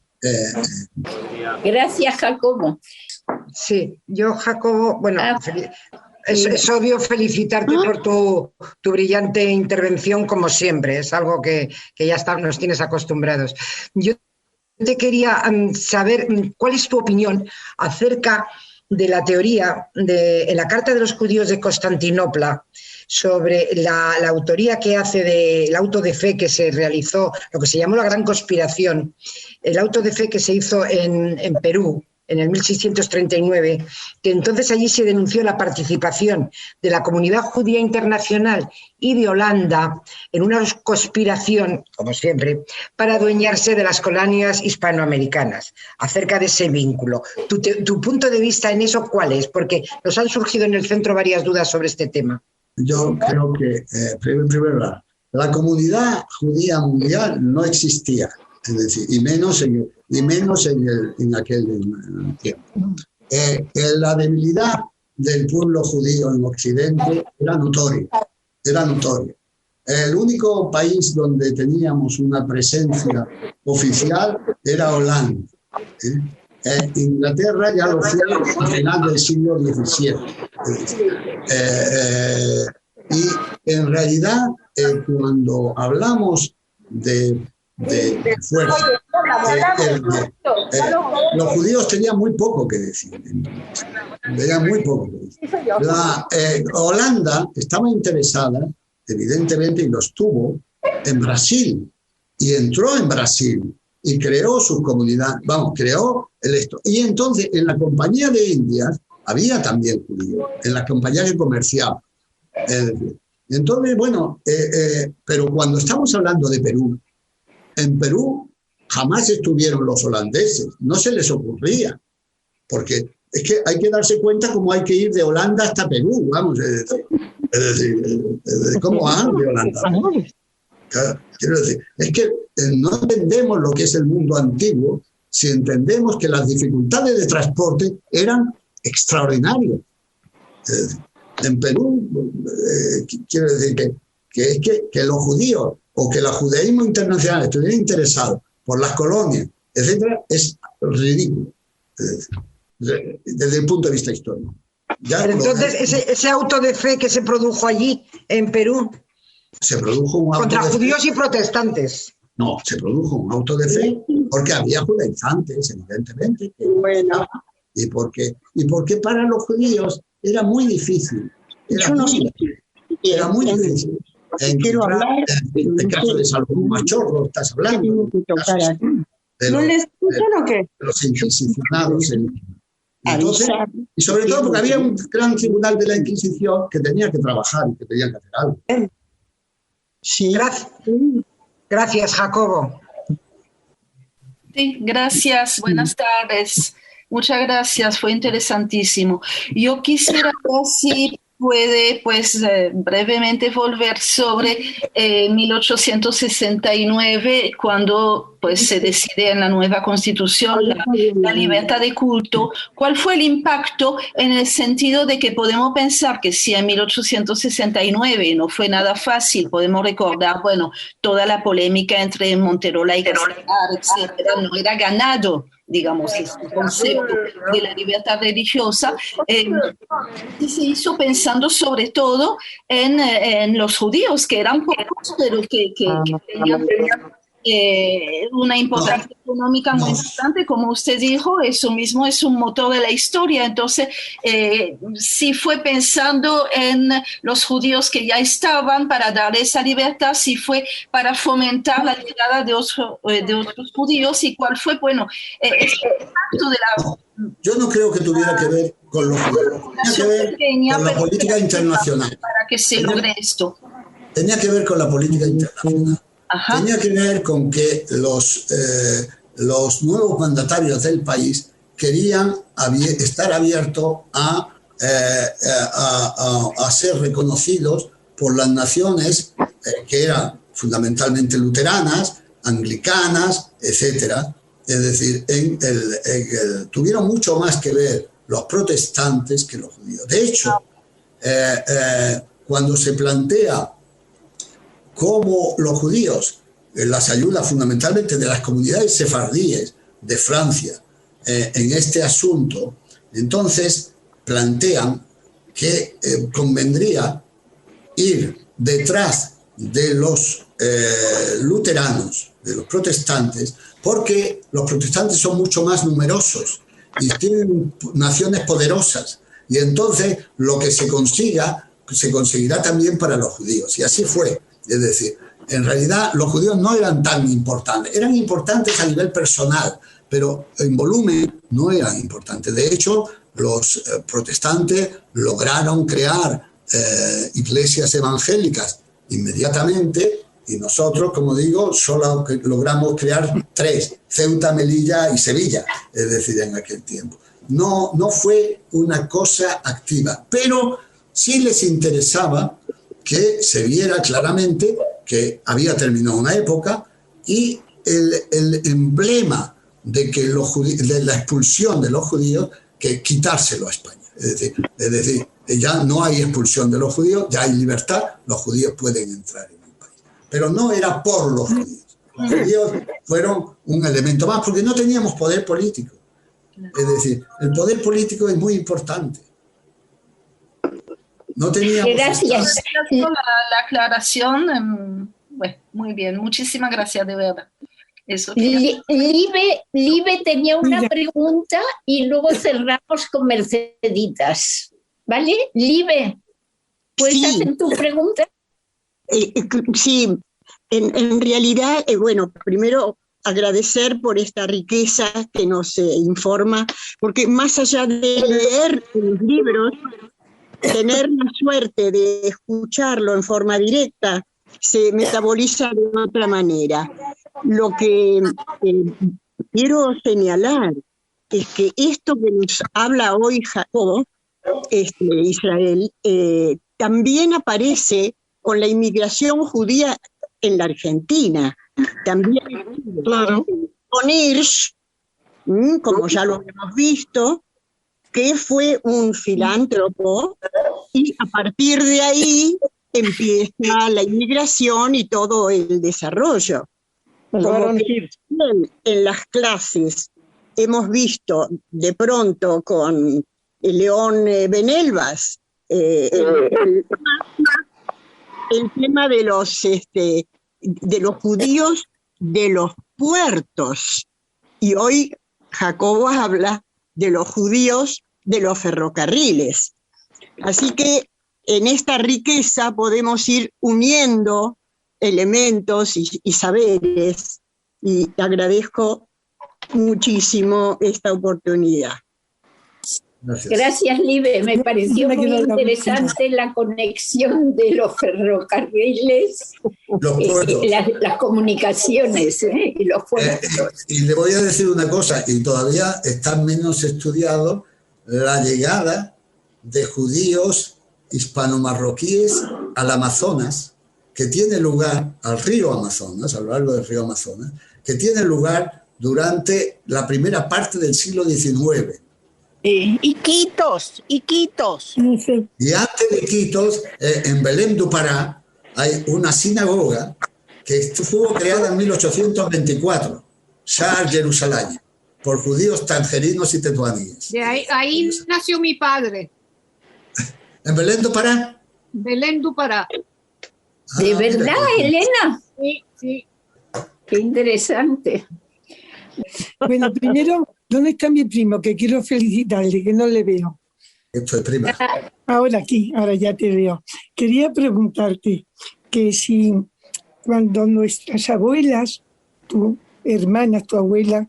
Gracias, Jacobo. Sí, yo, Jacobo, bueno, es obvio felicitarte por tu brillante intervención, como siempre, es algo que ya nos tienes acostumbrados. Yo te quería saber cuál es tu opinión acerca de la teoría en la Carta de los Judíos de Constantinopla sobre la autoría que hace del auto de fe que se realizó, lo que se llamó la Gran Conspiración, el auto de fe que se hizo en Perú, en el 1639, que entonces allí se denunció la participación de la comunidad judía internacional y de Holanda en una conspiración, como siempre, para adueñarse de las colonias hispanoamericanas, acerca de ese vínculo. ¿Tu punto de vista en eso cuál es? Porque nos han surgido en el centro varias dudas sobre este tema. Yo creo que, en primer lugar, la comunidad judía mundial no existía, es decir, y menos en aquel tiempo. La debilidad del pueblo judío en Occidente era notoria. El único país donde teníamos una presencia oficial era Holanda. Inglaterra ya lo fue a final del siglo XVII. Y en realidad, cuando hablamos de fuerza, los judíos tenían muy poco que decir. Holanda estaba interesada, evidentemente, y lo estuvo, en Brasil, y entró en Brasil y creó su comunidad, creó esto. Y entonces en la Compañía de Indias había también judíos en las compañías que comerciaban. Entonces, bueno, pero cuando estamos hablando de Perú, en Perú jamás estuvieron los holandeses, no se les ocurría, porque es que hay que darse cuenta cómo hay que ir de Holanda hasta Perú, vamos, es decir, cómo van de Holanda a Perú. Claro, quiero decir, es que no entendemos lo que es el mundo antiguo si entendemos que las dificultades de transporte eran extraordinarias. En Perú, quiero decir que los judíos o que el judaísmo internacional estuviera interesado por las colonias, etcétera, es ridículo desde el punto de vista histórico. Pero entonces, ese auto de fe que se produjo allí, en Perú, se produjo un auto contra judíos y protestantes. No, se produjo un auto de fe porque había judaizantes, evidentemente. Y porque para los judíos era muy difícil. Era muy difícil. En el caso de Salomón Machorro, estás hablando. ¿No le escuchan o qué? Los inquisicionados. Entonces, y sobre todo porque había un gran tribunal de la Inquisición que tenía que trabajar y que tenía que hacer algo. Sí. Gracias, Jacobo. Sí, gracias. Buenas tardes. Muchas gracias. Fue interesantísimo. Yo quisiera ver si puede, pues, brevemente volver sobre 1869, cuando pues se decide en la nueva Constitución la libertad de culto. ¿Cuál fue el impacto en el sentido de que podemos pensar que si en 1869 no fue nada fácil, podemos recordar, bueno, toda la polémica entre Monterola y Castelar, etcétera, no era ganado, digamos, el concepto de la libertad religiosa, y se hizo pensando sobre todo en los judíos, que eran pocos, pero que tenían una importancia económica muy importante, como usted dijo, eso mismo es un motor de la historia. Entonces, si fue pensando en los judíos que ya estaban para dar esa libertad, si fue para fomentar la llegada de otros judíos, y cuál fue, bueno, el impacto de la... Yo no creo que tuviera que ver con los judíos, tenía que ver con la política internacional. Para que se logre esto. Tenía que ver con la política internacional. Ajá. Tenía que ver con que los nuevos mandatarios del país querían estar abiertos a ser reconocidos por las naciones que eran fundamentalmente luteranas, anglicanas, etcétera. Es decir, tuvieron mucho más que ver los protestantes que los judíos. De hecho, cuando se plantea cómo los judíos, las ayudas fundamentalmente de las comunidades sefardíes de Francia en este asunto, entonces plantean que convendría ir detrás de los luteranos, de los protestantes, porque los protestantes son mucho más numerosos y tienen naciones poderosas, y entonces lo que se consiga se conseguirá también para los judíos, y así fue. Es decir, en realidad los judíos no eran tan importantes, eran importantes a nivel personal, pero en volumen no eran importantes. De hecho, los protestantes lograron crear iglesias evangélicas inmediatamente, y nosotros, como digo, solo logramos crear 3, Ceuta, Melilla y Sevilla, es decir, en aquel tiempo. No fue una cosa activa, pero sí les interesaba que se viera claramente que había terminado una época, y el emblema de que de la expulsión de los judíos, que quitárselo a España. Es decir, ya no hay expulsión de los judíos, ya hay libertad, los judíos pueden entrar en el país. Pero no era por los judíos. Los judíos fueron un elemento más, porque no teníamos poder político. Es decir, el poder político es muy importante. No teníamos... Gracias. La aclaración, bueno, muy bien, muchísimas gracias, de verdad. Eso. Libe tenía una pregunta y luego cerramos con Merceditas. ¿Vale? Libe, ¿puedes hacer tu pregunta? Sí, en realidad, bueno, primero agradecer por esta riqueza que nos informa, porque más allá de leer los libros, tener la suerte de escucharlo en forma directa se metaboliza de otra manera. Lo que quiero señalar es que esto que nos habla hoy Jacobo, Israel, también aparece con la inmigración judía en la Argentina. También Claro. con Hirsch, como ya lo hemos visto, que fue un filántropo, y a partir de ahí empieza la inmigración y todo el desarrollo. Como que en las clases hemos visto de pronto con León Benelvas el tema de los judíos de los puertos, y hoy Jacobo habla de los judíos de los ferrocarriles. Así que en esta riqueza podemos ir uniendo elementos y saberes, y agradezco muchísimo esta oportunidad. Gracias, Libe. Me pareció muy interesante la conexión de los ferrocarriles, las comunicaciones y los puertos. Y le voy a decir una cosa, y todavía está menos estudiado la llegada de judíos hispano-marroquíes al Amazonas, que tiene lugar, al río Amazonas, a lo largo del río Amazonas, que tiene lugar durante la primera parte del siglo XIX. Iquitos. Y antes de Iquitos, en Belém do Pará, hay una sinagoga que estuvo creada en 1824, Sha'ar Jerusalén, por judíos tangerinos y tetuaníes. De ahí nació mi padre. ¿En Belém do Pará? Belém do Pará. ¿De verdad, Elena? Sí, sí. Qué interesante. Bueno, primero, ¿dónde está mi primo? Que quiero felicitarle, que no le veo. Esto es prima. Ahora aquí, ahora ya te veo. Quería preguntarte que si cuando nuestras abuelas, tu hermana, tu abuela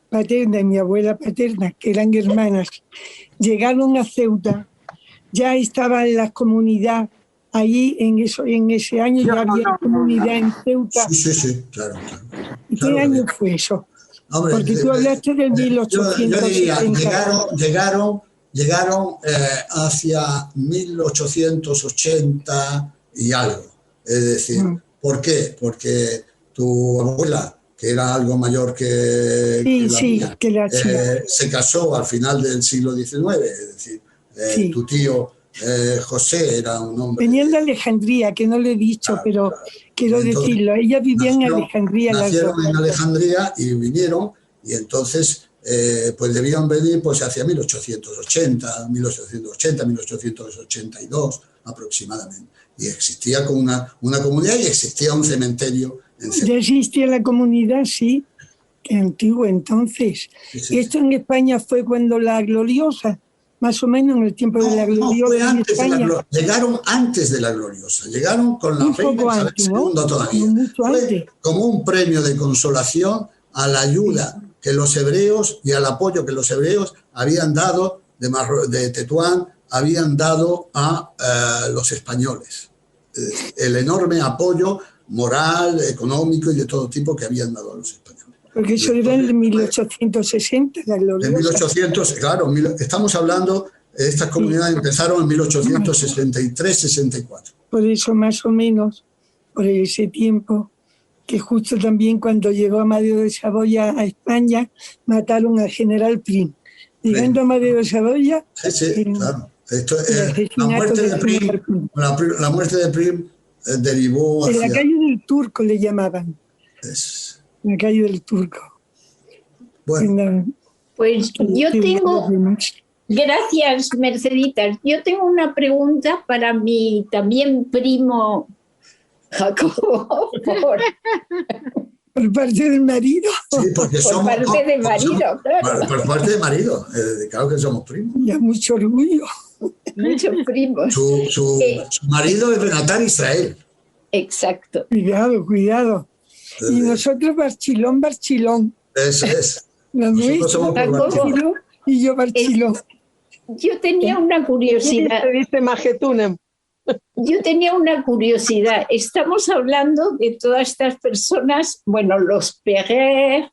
paterna y mi abuela paterna, que eran hermanas, llegaron a Ceuta, ya estaba en la comunidad. Ahí en ese año ya había comunidad en Ceuta. Sí, claro. ¿Y qué año fue eso? Hombre, porque tú hablaste del 1870. Yo diría, llegaron hacia 1880 y algo. Es decir, ¿por qué? Porque tu abuela, que era algo mayor que la mía, se casó al final del siglo XIX. Es decir, tu tío José era un hombre... Venían de Alejandría, que no le he dicho, pero quiero decirlo. Ella vivía en Alejandría. Nacieron en Alejandría y vinieron, y entonces pues debían venir pues hacia 1880, 1882 aproximadamente. Y existía como una comunidad y existía un cementerio. Ya existía la comunidad, sí, que antiguo entonces. Sí. Esto en España fue cuando la Gloriosa, más o menos en el tiempo de la Gloriosa. No, fue antes llegaron antes de la Gloriosa, llegaron con la reina Isabel II todavía. Fue como un premio de consolación a la ayuda que los hebreos y al apoyo que los hebreos habían dado de Tetuán, habían dado a los españoles. El enorme apoyo moral, económico y de todo tipo que habían dado a los españoles. Porque eso era en 1860, la Gloriosa. En 1800, claro, estamos hablando, estas comunidades empezaron en 1863-64. Por eso más o menos, por ese tiempo, que justo también cuando llegó Amadeo de Saboya a España, mataron al general Prim. Llegando a Amadeo de Saboya... Sí, claro. La muerte de Prim derivó hacia... En la calle del Turco le llamaban. La calle del Turco. Bueno. Pues yo tengo... Gracias, Merceditas. Yo tengo una pregunta para mi también primo Jacobo. ¿Por parte del marido? Sí, porque por parte del marido, claro. Por parte del marido, claro que somos primos. Ya mucho orgullo. Muchos primos. Su marido es Benatán Israel. Exacto. Cuidado. Y nosotros Barchilón, Barchilón. Eso es. La nuestra, Barchilón y yo Barchilón. Yo tenía una curiosidad. Dice Majetunem. Yo tenía una curiosidad. Estamos hablando de todas estas personas, bueno, los Perret,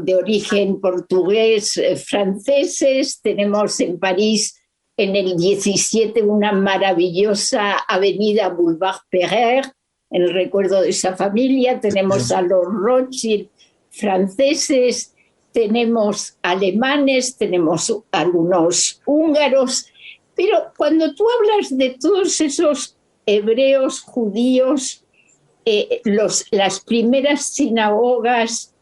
de origen portugués, franceses. Tenemos en París, en el 17, una maravillosa avenida Boulevard Perret, en el recuerdo de esa familia. Tenemos a los Rothschild franceses, tenemos alemanes, tenemos algunos húngaros. Pero cuando tú hablas de todos esos hebreos, judíos, las primeras sinagogas,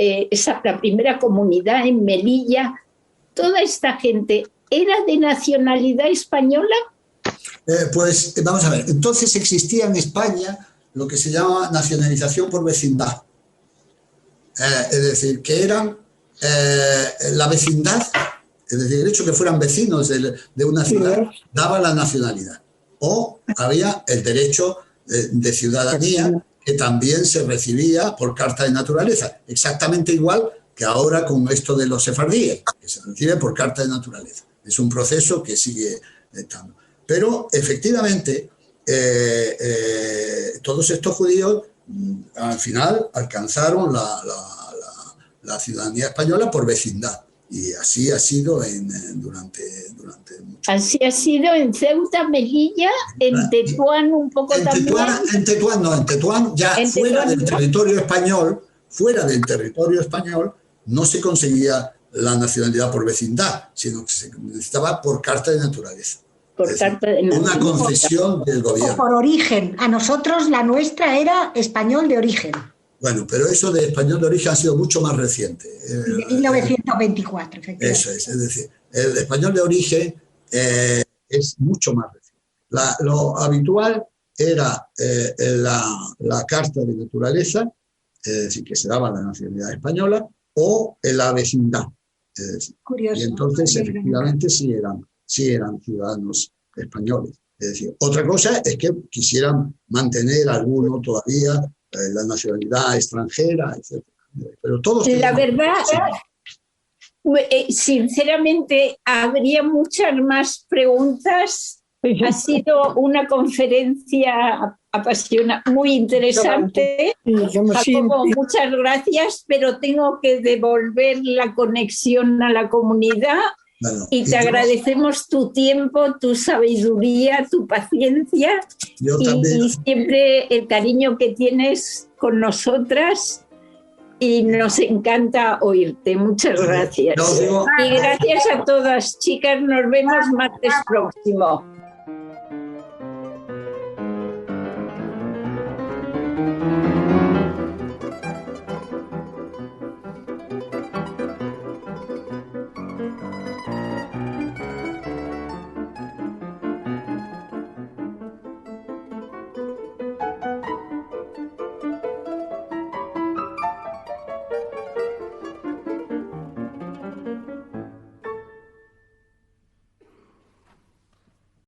la primera comunidad en Melilla, toda esta gente, ¿era de nacionalidad española? Pues vamos a ver, entonces existía en España lo que se llama nacionalización por vecindad. Es decir, que eran la vecindad, es decir, el hecho de que fueran vecinos de una ciudad, daba la nacionalidad. O había el derecho de ciudadanía, que también se recibía por carta de naturaleza, exactamente igual que ahora con esto de los sefardíes, que se recibe por carta de naturaleza. Es un proceso que sigue estando. Pero efectivamente, todos estos judíos al final alcanzaron la ciudadanía española por vecindad. Y así ha sido durante mucho tiempo. Así ha sido en Ceuta, Melilla, en Tetuán un poco también. En Tetuán ya fuera del territorio español, no se conseguía la nacionalidad por vecindad, sino que se necesitaba por carta de naturaleza. Una concesión del gobierno. O por origen. A nosotros la nuestra era español de origen. Bueno, pero eso de español de origen ha sido mucho más reciente. De 1924, efectivamente. Eso es decir, el español de origen es mucho más reciente. Lo habitual era la carta de naturaleza, es decir, que se daba la nacionalidad española, o la vecindad. Es decir, curioso. Y entonces, efectivamente, sí eran ciudadanos españoles. Es decir, otra cosa es que quisieran mantener alguno todavía la nacionalidad extranjera, etc. Pero todos... La verdad, sinceramente, habría muchas más preguntas. Ha sido una conferencia apasionante, muy interesante. Jacobo, muchas gracias, pero tengo que devolver la conexión a la comunidad. Bueno, y te agradecemos tu tiempo, tu sabiduría, tu paciencia y siempre el cariño que tienes con nosotras, y nos encanta oírte. Muchas gracias. Y gracias a todas, chicas. Nos vemos martes próximo.